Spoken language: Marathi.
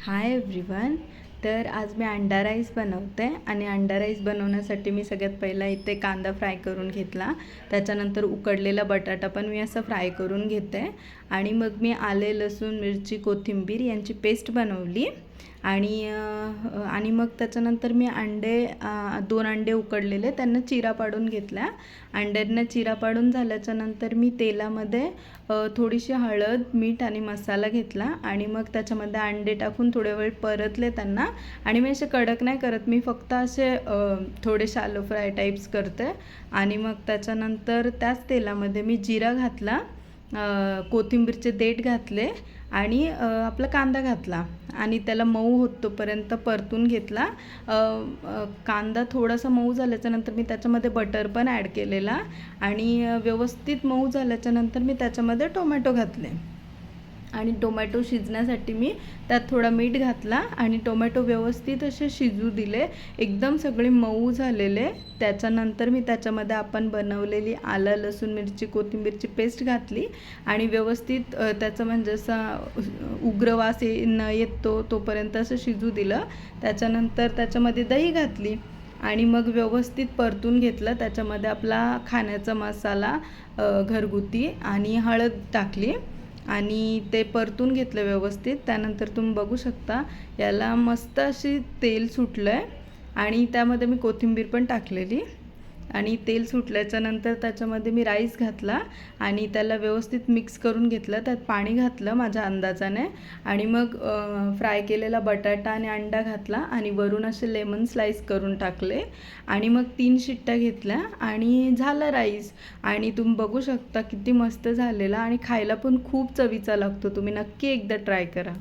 Hi everyone. तर आज मी अंडा राईस बनवते आणि अंडा राईस बनवण्यासाठी मी सगळ्यात पहिला इथे कांदा फ्राय करून घेतला. त्याच्यानंतर उकडलेला बटाटा पण मी असं फ्राय करून घेते आणि मग मी आले, लसूण, मिरची, कोथिंबीर यांची पेस्ट बनवली आणि मग त्याच्यानंतर मी दोन अंडे उकडलेले त्यांना चिरा पाडून घेतला. अंड्यांना चिरा पाडून झाल्याच्यानंतर मी तेलामध्ये थोडीशी हळद, मीठ आणि मसाला घेतला आणि मग त्याच्यामध्ये अंडे टाकून थोडे वेळ परतले त्यांना. आणि मी असे कडक नाही करत, मी फक्त असे थोडे शॅलो फ्राय टाईप्स करते. आणि मग त्याच्यानंतर त्याच तेलामध्ये मी जिरा घातला, कोथिंबीरचे देठ घातले आणि आपला कांदा घातला आणि त्याला मऊ होतोपर्यंत परतून घेतला. कांदा थोडासा मऊ झाल्याच्यानंतर मी त्याच्यामध्ये बटर पण ॲड केलेला आणि व्यवस्थित मऊ झाल्याच्यानंतर मी त्याच्यामध्ये टोमॅटो घातले आणि टोमॅटो शिजण्यासाठी मी त्यात थोडा मीठ घातला आणि टोमॅटो व्यवस्थित असे शिजू दिले, एकदम सगळे मऊ झालेले. त्याच्यानंतर मी त्याच्यामध्ये आपण बनवलेली आलं, लसूण, मिरची, कोथिंबीरची पेस्ट घातली आणि व्यवस्थित त्याचं म्हणजे असं उग्र वास न येतो तोपर्यंत असं शिजू दिलं. त्याच्यानंतर त्याच्यामध्ये दही घातली आणि मग व्यवस्थित परतून घेतलं. त्याच्यामध्ये आपला खाण्याचा मसाला घरगुती आणि हळद टाकली आणि ते परतून घेतलं व्यवस्थित. त्यानंतर तुम्ही बघू शकता याला मस्त अशी तेल सुटलं आहे आणि त्यामध्ये मी कोथिंबीर पण टाकलेली आणि तेल सुटल्याच्यानंतर त्याच्यामध्ये मी राईस घातला आणि त्याला व्यवस्थित मिक्स करून घेतलं. त्यात पाणी घातलं माझ्या अंदाजाने आणि मग फ्राय केलेला बटाटा आणि अंडा घातला आणि वरून असे लेमन स्लाइस करून टाकले आणि मग 3 शिट्ट्या घेतल्या आणि झालं राईस. आणि तुम्ही बघू शकता किती मस्त झालेला आणि खायला पण खूप चवीचा लागतो. तुम्ही नक्की एकदा ट्राय करा.